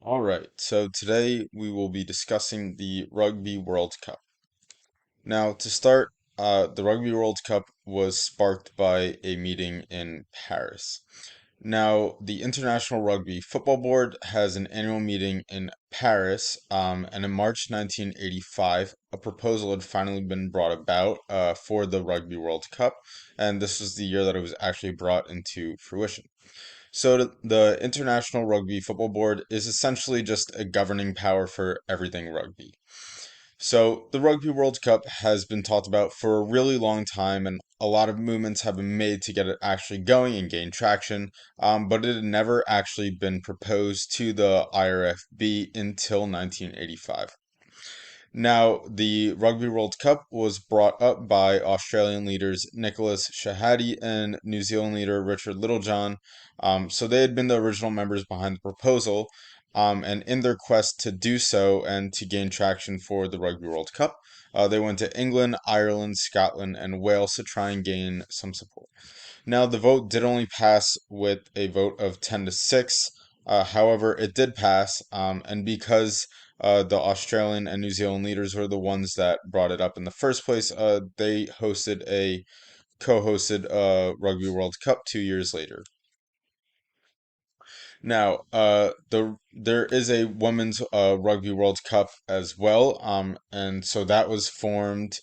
All right, so today we will be discussing the Rugby World Cup. Now, to start, the Rugby World Cup was sparked by a meeting in Paris. Now, the International Rugby Football Board has an annual meeting in Paris, and in March 1985, a proposal had finally been brought about for the Rugby World Cup, and this was the year that it was actually brought into fruition. So the International Rugby Football Board is essentially just a governing power for everything rugby. So the Rugby World Cup has been talked about for a really long time, and a lot of movements have been made to get it actually going and gain traction, but it had never actually been proposed to the IRFB until 1985. Now, the Rugby World Cup was brought up by Australian leaders Nicholas Shahady and New Zealand leader Richard Littlejohn. So they had been the original members behind the proposal, and in their quest to do so and to gain traction for the Rugby World Cup, they went to England, Ireland, Scotland, and Wales to try and gain some support. Now, the vote did only pass with a vote of 10 to 6. However, it did pass, and because the Australian and New Zealand leaders were the ones that brought it up in the first place, they co-hosted Rugby World Cup 2 years later. Now, there is a women's Rugby World Cup as well, and so that was formed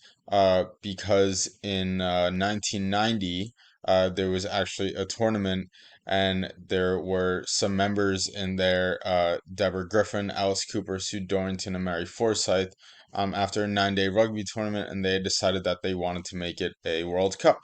because in 1990 there was actually a tournament, and there were some members in there, Deborah Griffin, Alice Cooper, Sue Dorrington, and Mary Forsyth, after a 9-day rugby tournament, and they had decided that they wanted to make it a World Cup.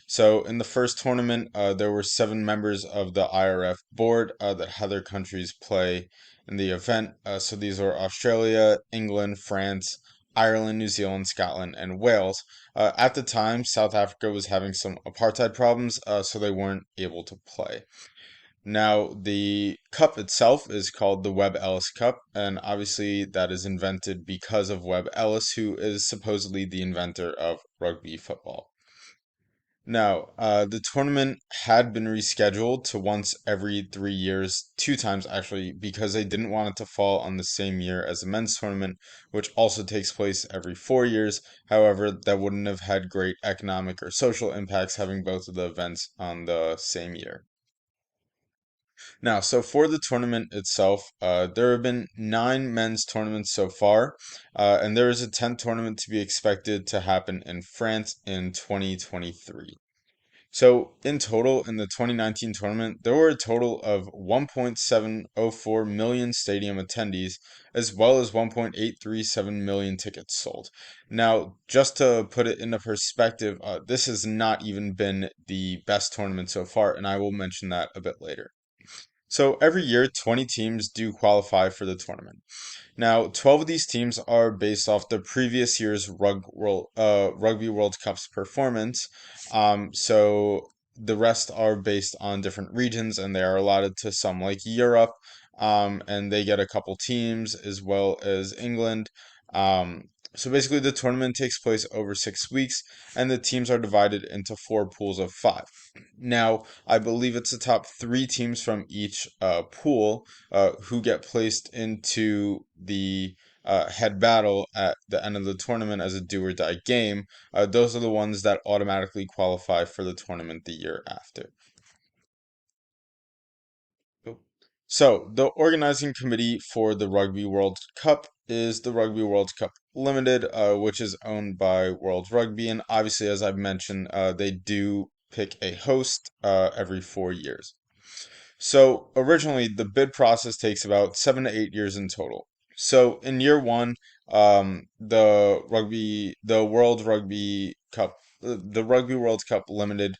So in the first tournament, there were 7 members of the IRF board that had their countries play in the event. So these were Australia, England, France, Ireland, New Zealand, Scotland, and Wales. At the time, South Africa was having some apartheid problems, so they weren't able to play. Now, the cup itself is called the Webb Ellis Cup, and obviously that is invented because of Webb Ellis, who is supposedly the inventor of rugby football. Now, the tournament had been rescheduled to once every 3 years, 2 times actually, because they didn't want it to fall on the same year as the men's tournament, which also takes place every 4 years. However, that wouldn't have had great economic or social impacts having both of the events on the same year. Now, so for the tournament itself, there have been 9 men's tournaments so far, and there is a 10th tournament to be expected to happen in France in 2023. So in total, in the 2019 tournament, there were a total of 1.704 million stadium attendees, as well as 1.837 million tickets sold. Now, just to put it into perspective, this has not even been the best tournament so far, and I will mention that a bit later. So every year, 20 teams do qualify for the tournament. Now, 12 of these teams are based off the previous year's Rugby World Cup's performance. So the rest are based on different regions, and they are allotted to some like Europe, and they get a couple teams as well as England. So basically, the tournament takes place over 6 weeks, and the teams are divided into 4 pools of 5. Now, I believe it's the top 3 teams from each pool who get placed into the head battle at the end of the tournament as a do or die game. Those are the ones that automatically qualify for the tournament the year after. So, the organizing committee for the Rugby World Cup is the Rugby World Cup Limited, which is owned by World Rugby. And obviously, as I've mentioned, they do pick a host every 4 years. So originally, the bid process takes about 7 to 8 years in total. So in year one, the World Rugby Cup, the Rugby World Cup Limited,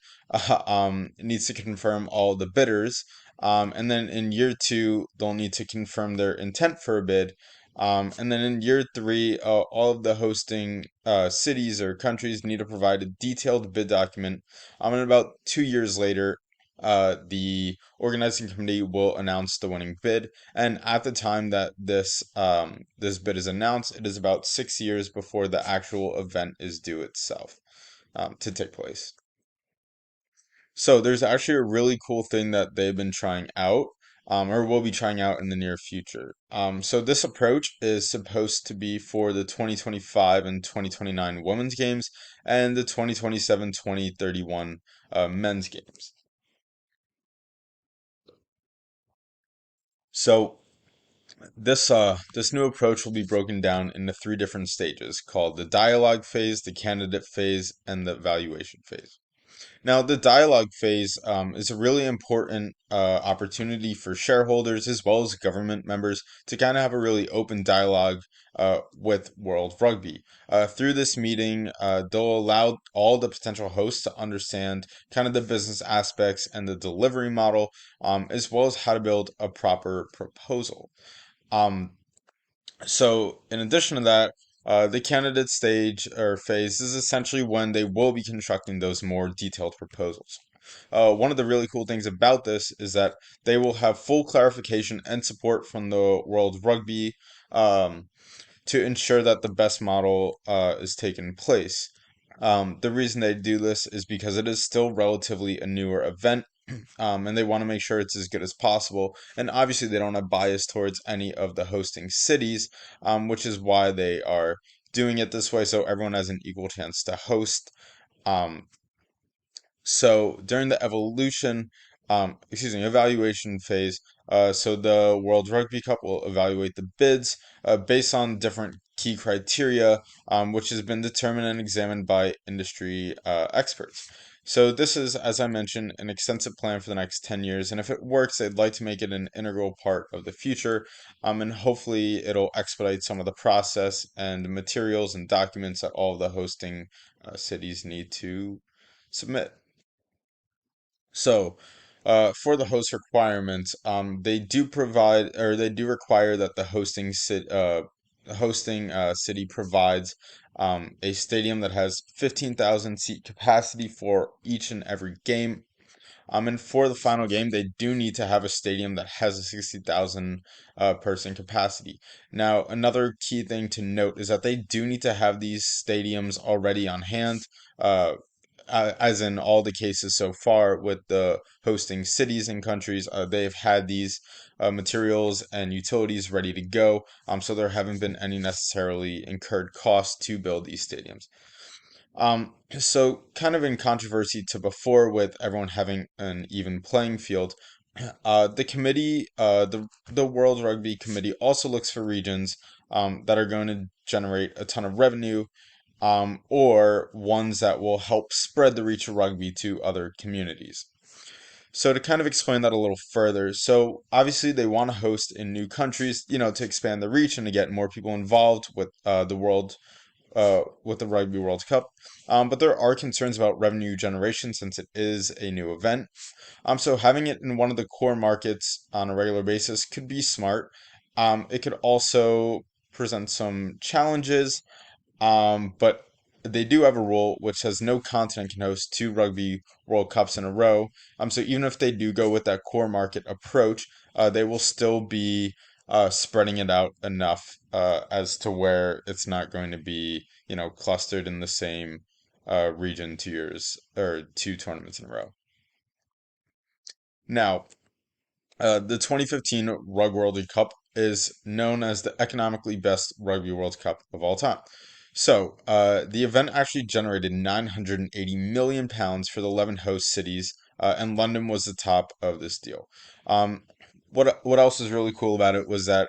needs to confirm all the bidders, and then in year two, they'll need to confirm their intent for a bid. And then in year three, all of the hosting cities or countries need to provide a detailed bid document. And about 2 years later, the organizing committee will announce the winning bid. And at the time that this bid is announced, it is about 6 years before the actual event is due itself to take place. So there's actually a really cool thing that they've been trying out. or will be trying out in the near future. So this approach is supposed to be for the 2025 and 2029 women's games and the 2027-2031 men's games. So this new approach will be broken down into three different stages called the dialogue phase, the candidate phase, and the evaluation phase. Now, the dialogue phase is a really important opportunity for shareholders as well as government members to kind of have a really open dialogue with World Rugby. Through this meeting, they'll allow all the potential hosts to understand kind of the business aspects and the delivery model, as well as how to build a proper proposal. Um, so, in addition to that, the candidate stage or phase is essentially when they will be constructing those more detailed proposals. One of the really cool things about this is that they will have full clarification and support from the World Rugby um, to ensure that the best model is taken place. The reason they do this is because it is still relatively a newer event, and they want to make sure it's as good as possible. And obviously, they don't have bias towards any of the hosting cities, which is why they are doing it this way, so everyone has an equal chance to host. Um, so during the evaluation phase, so the World Rugby Cup will evaluate the bids based on different key criteria, which has been determined and examined by industry experts. So this is, as I mentioned, an extensive plan for the next 10 years, and if it works, they'd like to make it an integral part of the future, and hopefully it'll expedite some of the process and the materials and documents that all of the hosting cities need to submit. So, for the host requirements, they do provide or they do require that the hosting city provides a stadium that has 15,000 seat capacity for each and every game. And for the final game, they do need to have a stadium that has a 60,000 person capacity. Now, another key thing to note is that they do need to have these stadiums already on hand, uh, as in all the cases so far with the hosting cities and countries. They've had these materials and utilities ready to go, so there haven't been any necessarily incurred costs to build these stadiums. So kind of in controversy to before with everyone having an even playing field, the World Rugby Committee also looks for regions that are going to generate a ton of revenue, or ones that will help spread the reach of rugby to other communities. So to kind of explain that a little further, so obviously they want to host in new countries, to expand the reach and to get more people involved with the Rugby World Cup. But there are concerns about revenue generation since it is a new event. So having it in one of the core markets on a regular basis could be smart. It could also present some challenges, but they do have a rule which says no continent can host two Rugby World Cups in a row. So even if they do go with that core market approach, they will still be spreading it out enough as to where it's not going to be, clustered in the same region 2 years or two tournaments in a row. Now, the 2015 Rug World Cup is known as the economically best Rugby World Cup of all time. So, the event actually generated 980 million pounds for the 11 host cities, and London was the top of this deal. Um, what else is really cool about it was that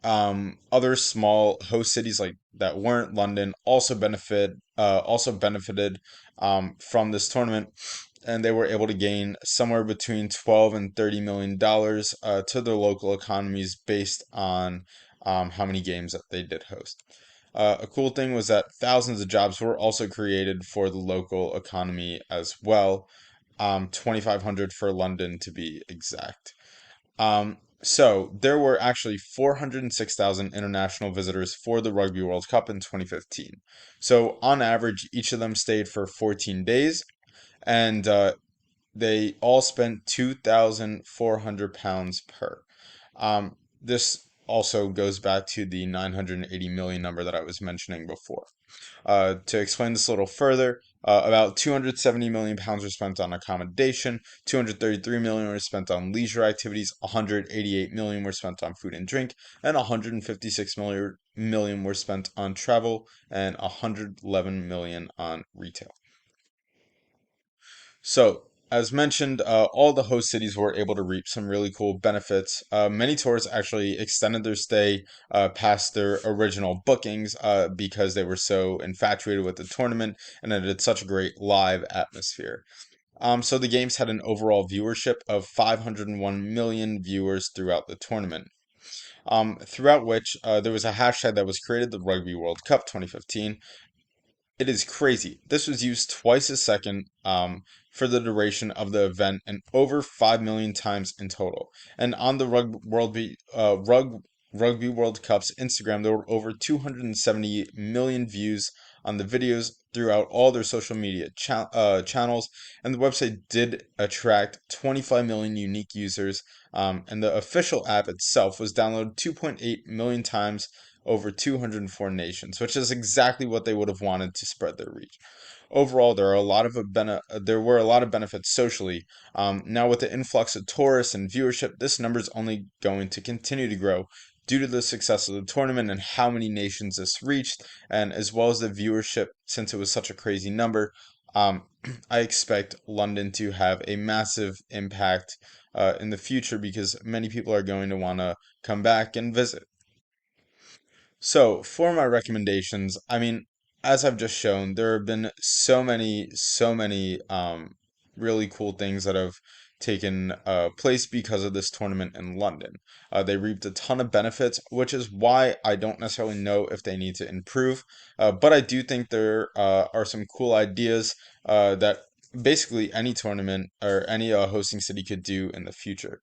other small host cities like that weren't London also benefited from this tournament, and they were able to gain somewhere between 12 and 30 million dollars to their local economies based on how many games that they did host. A cool thing was that thousands of jobs were also created for the local economy as well. 2,500 for London to be exact. So there were actually 406,000 international visitors for the Rugby World Cup in 2015. So on average, each of them stayed for 14 days, and they all spent £2,400 per. This also goes back to the 980 million number that I was mentioning before. To explain this a little further, About 270 million pounds were spent on accommodation, 233 million were spent on leisure activities, 188 million were spent on food and drink, and 156 million were spent on travel, and 111 million on retail. So, as mentioned, all the host cities were able to reap some really cool benefits. Many tourists actually extended their stay past their original bookings because they were so infatuated with the tournament and it had such a great live atmosphere. So the games had an overall viewership of 501 million viewers throughout the tournament. Throughout which there was a hashtag that was created, the Rugby World Cup 2015. It is crazy. This was used twice a second for the duration of the event and over 5 million times in total. And on the Rugby World Cup's Instagram, there were over 270 million views on the videos throughout all their social media channels. And the website did attract 25 million unique users. And the official app itself was downloaded 2.8 million times over 204 nations, which is exactly what they would have wanted to spread their reach. Overall, there were a lot of benefits socially. Now, with the influx of tourists and viewership, this number is only going to continue to grow due to the success of the tournament and how many nations this reached, and as well as the viewership, since it was such a crazy number. Um, I expect London to have a massive impact in the future because many people are going to want to come back and visit. So, for my recommendations, I mean, as I've just shown, there have been so many really cool things that have taken place because of this tournament in London. They reaped a ton of benefits, which is why I don't necessarily know if they need to improve. But I do think there are some cool ideas that basically any tournament or any hosting city could do in the future.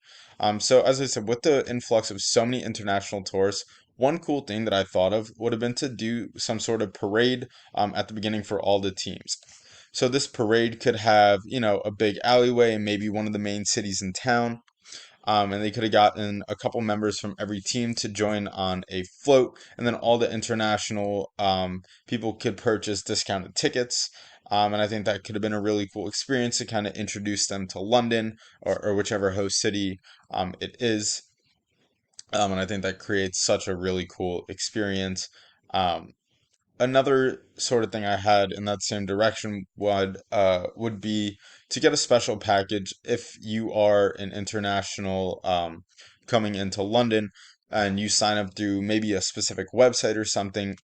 So, as I said, with the influx of so many international tourists, one cool thing that I thought of would have been to do some sort of parade at the beginning for all the teams. So this parade could have, a big alleyway and maybe one of the main cities in town. And they could have gotten a couple members from every team to join on a float, and then all the international people could purchase discounted tickets. And I think that could have been a really cool experience to kind of introduce them to London or whichever host city it is. And I think that creates such a really cool experience. Um, Another sort of thing I had in that same direction would be to get a special package if you are an international coming into London and you sign up through maybe a specific website or something.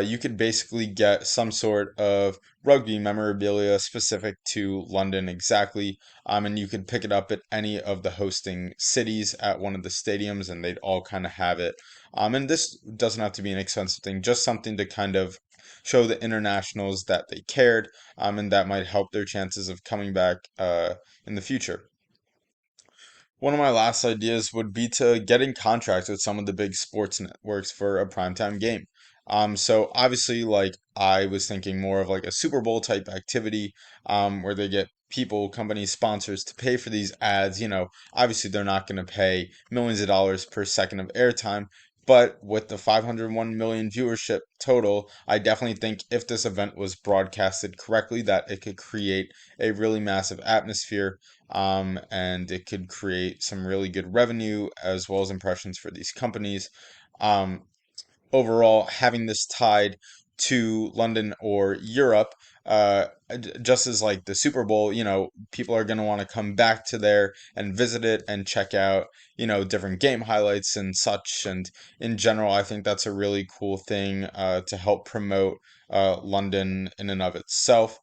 You could basically get some sort of rugby memorabilia specific to London exactly, and you could pick it up at any of the hosting cities at one of the stadiums, and they'd all kind of have it. And this doesn't have to be an expensive thing, just something to kind of show the internationals that they cared, and that might help their chances of coming back in the future. One of my last ideas would be to get in contract with some of the big sports networks for a primetime game. So obviously, like I was thinking more of like a Super Bowl type activity, where they get people, companies, sponsors to pay for these ads. Obviously they're not going to pay millions of dollars per second of airtime, but with the 501 million viewership total, I definitely think if this event was broadcasted correctly, that it could create a really massive atmosphere and it could create some really good revenue as well as impressions for these companies. Um, Overall, having this tied to London or Europe, just as like the Super Bowl, people are going to want to come back to there and visit it and check out, different game highlights and such. And in general, I think that's a really cool thing to help promote London in and of itself.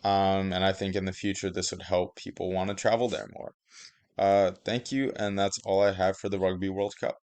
And I think in the future, this would help people want to travel there more. Thank you, and that's all I have for the Rugby World Cup.